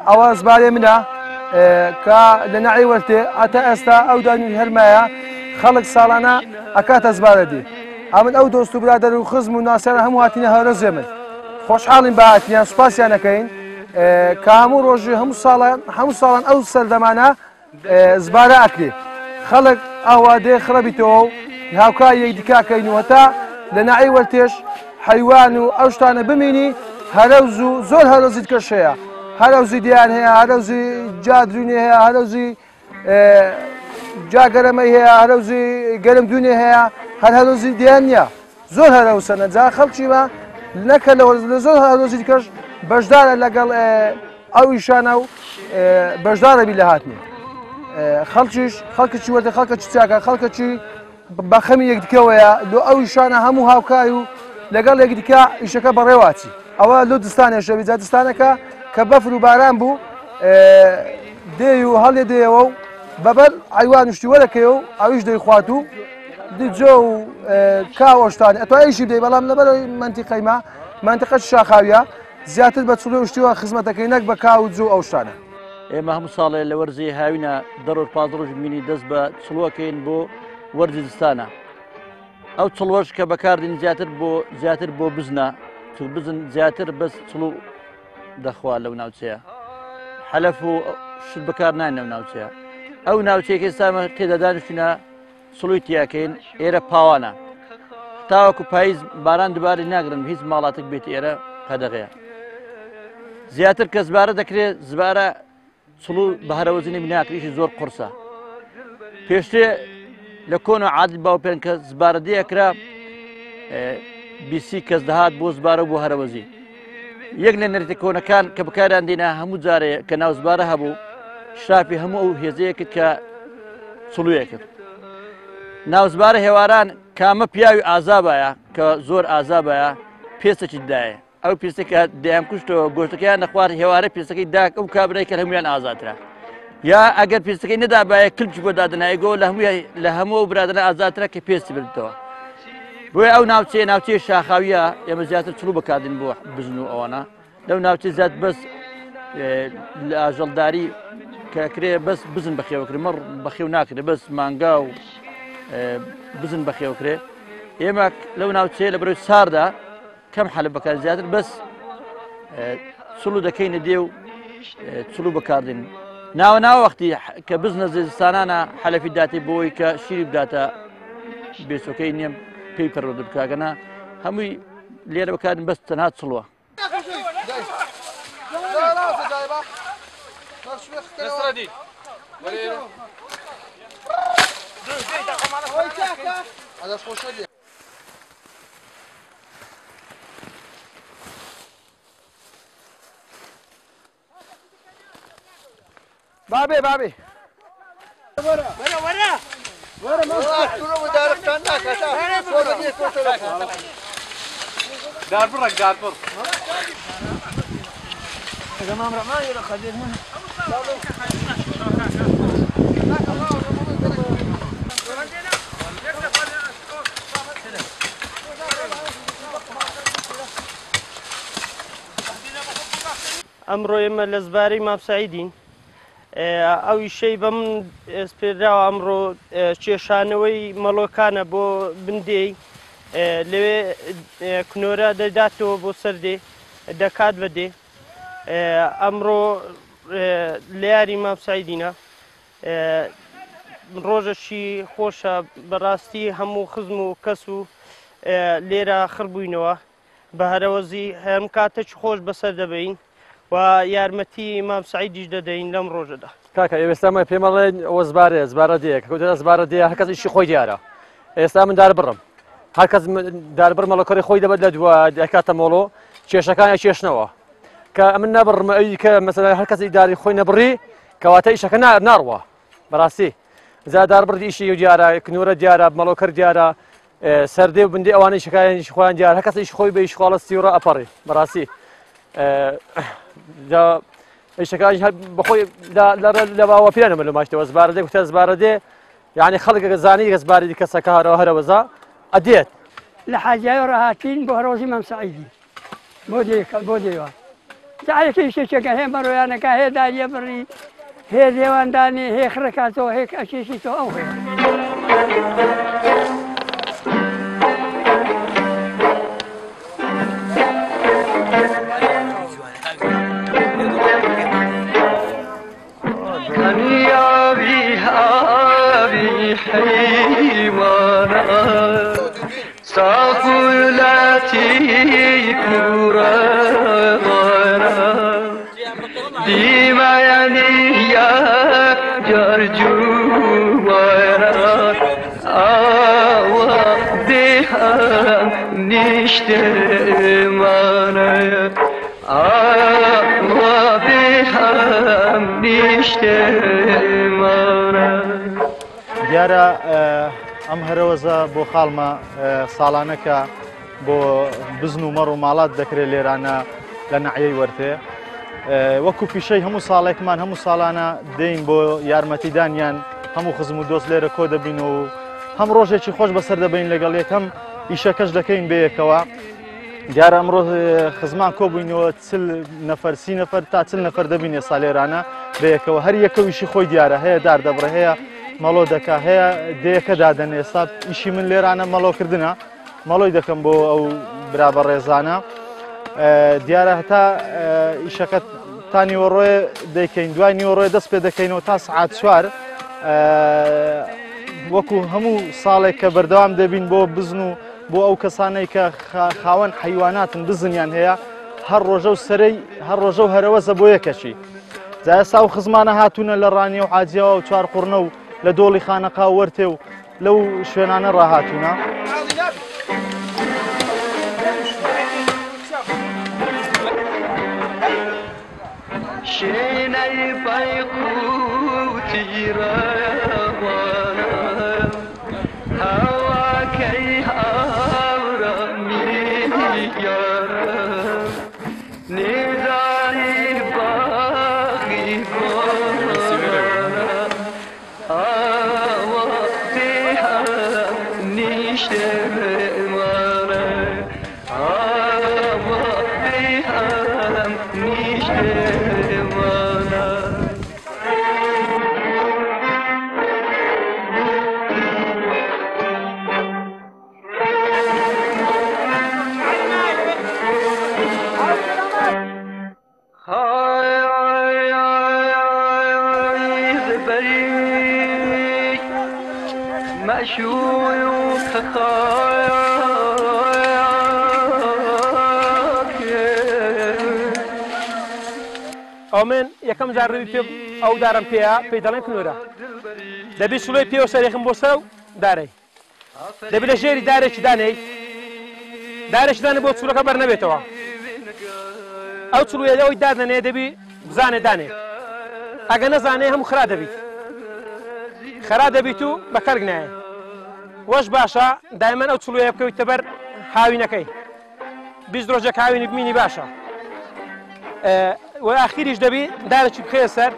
أواز بالي منا كلنعي ولتي أتا أستا أو داني هرمايا خلق سالنا أكات أزبالدي أمن أو دوست برادر وخزم وناسنا هم هاتينا هرز يمن خوش حالين بعاتنا سباسيانا كاين كامو روجي هم سالان أو سلدمانا زبالة أكلي خلق أوادي خربيتو هاوكا يدكا كاينو هتا لنعي ولتيش حيوان وأوشتانا بميني هروزو زور هروزي تكشيا هروزي ديان هي هروزي جادروني هي هروزي جاگرمي هي هروزي قلم دوني هي هروزي ديانيا زور هروسنا جا خلشي ما نكل زور هروزي تكش بجدار لقال أو يشانو بجدار بلهاتني خلكشي ورد خلكشي تاكا خلكشي بخمي يكدكويا لو أو يشانا همو هاوكايو لقال يكدكا يشكا بريواتي أو لو دستاني شبي زاد دستانكا كبفر وباران بو ديو هل ديو ببل عيوان اشتي ولا كيو عايش دي اخواتو دي جو كاوشتاني اتو اي شيء بدي بلا من بلا منطقه ما منطقه الشاخاويه زياده بتصلو اشتي خدمتك هناك بكاو جو اوشتانا ما هم صالح لورزي هاوينا ضرور بازروج مني دزبه تسلوكين بو ورز دستانا او تسلوش كبكاردين زياتر بو بزنا بزن زياتر بس تسلو دخوا لو ناوتسيا حلفوا شد بكارنا ناوتسيا او ناوتسيا كيسا تيدا دانشنا سلويتيا كين ايرا باوانا تاوكو بايز باران دوباري ناقرن هيز مالاتك بيت ايرا قدغيا زياتر كزبارة دكري زبارة سلو بهروزيني بناكريش زور قرصة بيشتي لكونو عادل باو بين كزبارة دي اكرا بيسي كزدهات بو زبارة بو هروزي يقلن نرتكون كان كبكار عندنا همو زاري كناو زبارة هبو شرافي همو هيزيك كسلويك ناو زبارة هواران كاما بياوي عذابايا كزور عذابايا بيسك الداية او بيسك دايم كشتو غوشتكيا نخوار هواري بيسك داك او كابري كالهميان عذاترا يا اگر بيسك ندا بايا كل جبو دادنا يقول لهمو برادنا عذاترا كي بيس بلتوا بوي او ناوتي شاخاويه يا زياتر تلو بكادين بو بزنو اوانا لو ناوتي زاد بس لاجلداري كاكري بس بزن بخيو كري مر بخيو ناكري بس مانغاو بزن بخيو كري يماك لو ناوتي لبرو ساردا كم حل بكاد زياتر بس سلو دكين ديو تلو بكادين ناو وقتي كبزنس زستانانا حلفي داتي بوي كشيرب داتا بيسوكينيم بيبر ودب كاغنا همي ليرة بكادن بس تنهات صلوة بابي ورا دار برك دار بر يا جماعه رحمن يا خدير هنا ئەمڕۆ ئێمە لە زبارەی مام سەعیدین ئەویشەی بە من سپێراوە ئەمڕۆ کێشانەوەی مەڵۆکانە بۆ بندێی لەوێ کنۆرە دەداتەوە بۆ سەردێ دەکات بەدێ ئەمڕۆ لە یاری مام سەعیدینە ڕۆژەشی خۆشە بەڕاستی هەموو خزم و کەس و لێرە خڕبووینەوە بە هەرەوەزی هەم کاتەی خۆش بەسەر دەبین و یارمەتی مام سەعیدیش دەدەین لەم ڕۆژەدا. کاکە ئێستامە پێم بڵێن ئەوە زبارە دەیە کە زبارە دەیە هەر کەس ئیشی خۆی دیارە. ئێستا من داربڕم هەر کەس داربڕ مەڵەکەڕی خۆی دەبێت لە دووە دەکاتە مۆڵۆ کێشەکان کێشنەوە کە من نەبڕمە ئەوی کە مەسەلا هەر کەس ئیداری خۆی نەبڕی کەواتە ئیشەکە ناڕوە بەڕاستی زادار بڕی ئیشی دیارە کنورە دیارە مەڵۆکەر دیارە سەردێ و بندی ئەوانەی شکایانی خۆیان دیار هەر کەس ئیش خۆی بە ئیشخواڵەستی و ئەپەڕی بەڕاستی ئیشەکانی بەخۆی لە باوە پێێنەمە لە ماشتەوە زبارە دێ کوتە زبارە دێ یعنی خەڵکە زانی گەزباری کەسەکە هەرەوە هەرەوەزا ئەدێت لە حاجای ڕاهاتین بۆ هەرۆژی مام سەعیدی بۆ دێوە جارێکی شتێکەکە هەیە بەڕۆیانەکە هەیە داریە بڕی هەیە دێواندانی هەیە خڕکاتەوە هەیە ئەچێشی تۆ ئەو هەیە صافولاتي كورا ديما يعني يا جرجو بها نشتمانا بها نشتمانا دیارە ئەم هەرەوەزە بۆ خاڵمە ساڵانەکە بۆ بزن و مەڕ و ماڵات دەکرێت لێرانە لە نەعیەی وەرتێ وەکو پیشەی هەموو ساڵێکمان هەموو ساڵانە دەین بۆ یارمەتیدانیان هەموو خزم و دۆست لێرە کۆ دەبین و هەم ڕۆژێکی خۆش بەسەر دەبین لەگەڵ یەکەم ئیشەکەش دەکەین بەیەکەوە دیارە ئەمڕۆ خزمان کۆبووینەوە 40 نەفەر 30 نەفەر تا 40 نەفەر دەبین ئێستا لێرانە بەیەکەوە هەر یەکەویشی خۆی دیارە هەیە دار دەبڕە هەیە مەڵۆ دەکا هەیە دەیەکە دادەن ئێستا ئیشی من لێرانە مەڵۆکردنە مەڵۆی دەکەم بۆ ئەو برابە ڕێزانە دیارە هەتا ئیشەکە تا نیوەڕۆی دەیکەین دوای نیوەڕۆی دەست پێ دەکەینەوە تا سعات 4 وەکو هەموو ساڵێک کە بەردەوام دەبین بۆ بزن و بۆ ئەو کەسانەی کە خاوەن حیواناتن بزنیان هەیە هەر ڕۆژە و سەرەی هەر ڕۆژە و هەرەوەزە بۆ یەکەشی جا ئێستا و خزمانە هاتوونە لە ڕانیە و حاجیەوە و چوار قوڕنە و لە دۆڵی خانەقا وەرتێ و لەو شوێنانە ڕاهاتوونە شینەی بەیقوتی ڕەوانە هەواکەی هاوڕەمی یارە نێدانی باغی بۆرانە ئاوا بێها نیشتمانە ئاوا بێها نیشتمانە مشوق ئەو من یەکەم جار ڕووی پێ ئەو دارم پێەیە پێی دەڵێن کنۆرە دەبێ سوڵەی پێوە سەرێخم بۆ سەر و دارەی دەبێت لە ژێری دارێکی دانەی دارێکی دانێ بۆ چوولەکە بەرنەبێتەوە ئەو چوڵوێ ئەوەی دادنێ دەبی بزانێ دانێ ئەگە نەزانێ هەموو خرا دەبیت خرا دەبیت و بە کەرگ نایە وەش باشە دایمەن ئەو چوڵوێ بکەویتە بەر هاوینەکەی 20 ڕۆژێک هاوینی بمینی باشە و ئاخیریش دەبی دارێکی بخێ سەر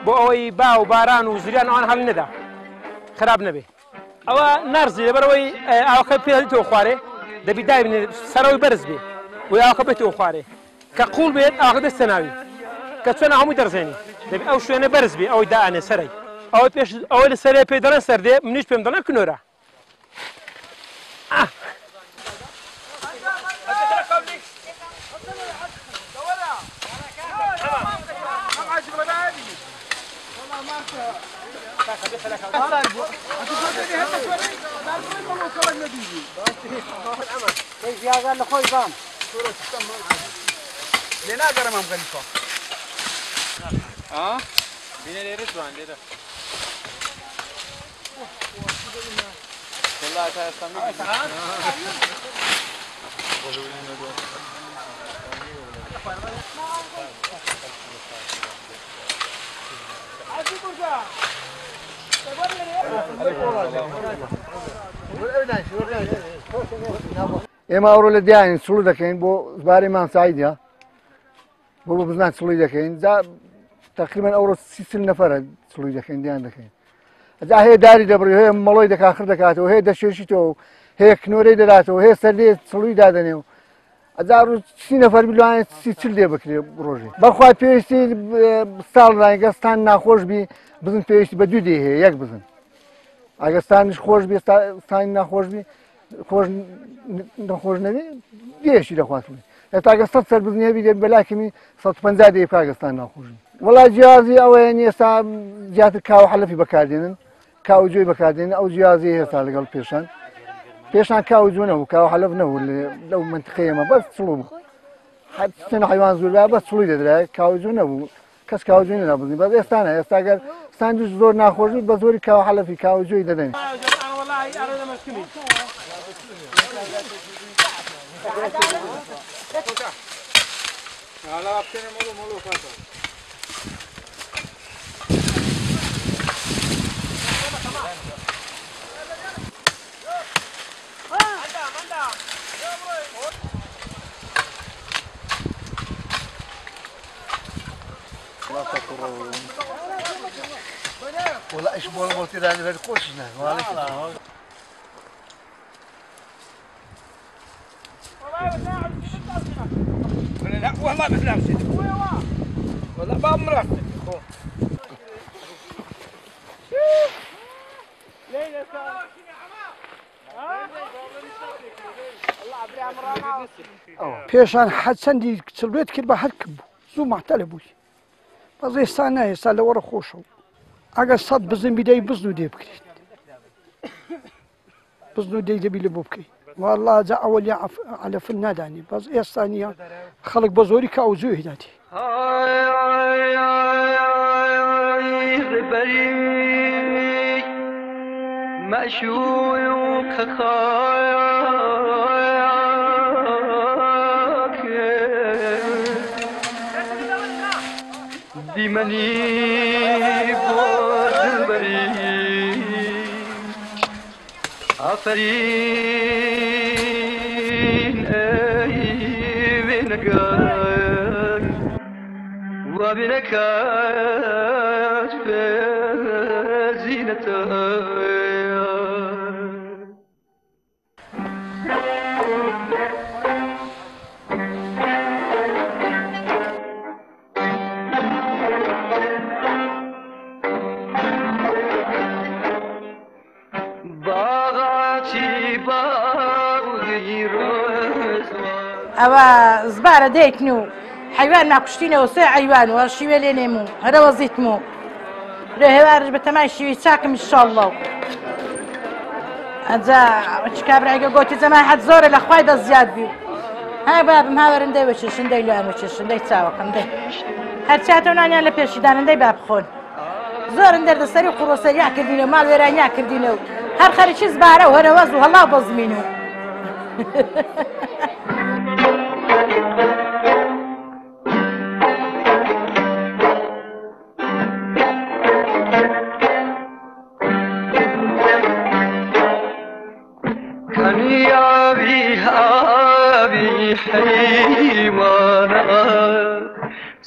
بۆ ئەوەی با و باران و زریان ئەوان هەڵی نەدا خراب نەبێ ئەوە نارزی لەبەرەوەی ئاوەکە پێدیتەوە خوارێ دەبی دابینێ سەرەوەی بەرز بێ و ئاوەکە بێتەوە خوارێ کە قوڵ بێت ئاوەکە دەستە ناوی کە چۆنە هەمووی دەڕزێنی دەبێت ئەو شوێنە بەرز بێ ئەوەی دائانێ سەرەی ئەوە پێش ئەوە لە سەرێ پێی دەڵێن سەردێ منیش پێم دەڵێن کنۆرە لێنا گەرەمام خەلیفە بینە لێرە جوان لێرە ئێمە ئەوڕۆ لە دیانین سڵ دەکەین بۆ زبارەی مام سعیدە بۆ بزنان سڵی دەکەین تقریبا ئەوڕۆ 30 نەفەرە سڵی دەکەین دیان دەکەین ئەجا هەیە داری دەبڕی هەیە مەڵۆی دەکاخر دەکاتەوە هەیە دەشێشیتەوە هەیە کنۆرەی دەداتەوە هەیە سەردێ سڵی دادەنێ و ئەجا 30 نەفەر بلوانێت 30 لێ بکرێ ڕۆژێ بەخوای پێویستی ساڵ ڕایگەستان ناخۆش بی بزن پێویستی بە دوو دێ هەیە یەک بزن ئاگەستانیش خۆش بێ ستانی ناخۆش بی خۆش نەخۆش نەبێ دێشی دەخواتڵی ئێستاگە 100 سەر بزنیە بی دێ بەلاکەمی 150 دێ پاگەستان ناخۆش وڵای جیازی ئەوەیە ئێستا زیاتر کاو حەلەفی بەکاردێنن کاو جۆی بەکاردێنن ئەو جیازی هێستا لەگەڵ پێشان کاو جۆ نەبوو کاو حەلەف نەبوو لەو منتقەیەمە بەس سڵ بوو چەند حیوان زۆر بە سڵی دەدرای کاو جۆ نەبوو کەس کاو جۆی نەبوو بەس ئێستانە ئێستاگەر ساندویچ زۆر ناخۆشی بە زۆری کاو حەلەفی کاو جۆی دەدەن والله ايش بقول كده انا بدكوشنا لا والله بنفسي والله ما مرافق پێشان حەد چەندی چلوێت کرد بە هەرکە بوو زوو مەحتەلە بووی بەس ئێستا نایێستا لە وەرە خۆشە و ئەگەر 100 بزن بیدەی بزن و دێ بکرێت بزن و دەی دەبی لە بۆ بکەیت والله جا ئەوەلیا عەلەفن نادانی بەس ئێستا نییە خەڵک بە زۆری کە ئەو زوێ هێداتی معشوق خاك ديماني بودلبري عفرين اي بينك وبينك زينتك ئەوە زبارە دەیکن و حیوان ناکوشتینەوە سێ حیوان و شیوێ لێ نێم و هەرەوە زیتم و لێ هێوارش بە تەمای شیوی چاکم ئینشاڵڵا و ئەجا چ کابرایگە گۆتی جەمای حەد زۆرە لە خوای دەست زیاد بی و ها بابم هاوەرندەی وەچێشندەی لەوان وەچێشندەی چاوەکەمدەی هەرچاتەوە نانیان لە پێشیدانندەی با بخۆن زۆرن دەردەسەری و قوڕۆسەریا کردینە و ماڵ وێرانیا کردینە و هەر خەریکی زبارە و هەرەوەز و هەڵاو بەزمین و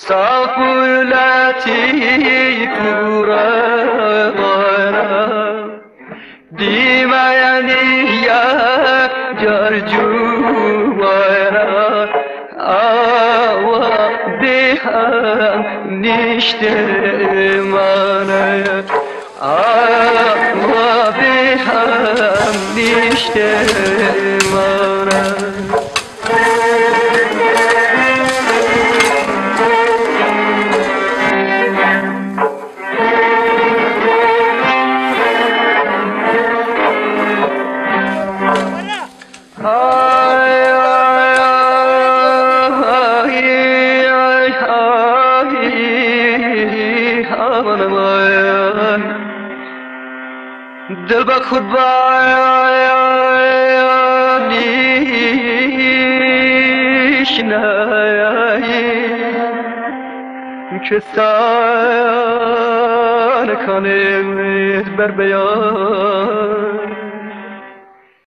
صافولاتي كورانا ديما يعني يا جرجوانا هم نیشته منه ما به هم نیشته منه دل با خود بیانیش نایی که سان کنه بر بیان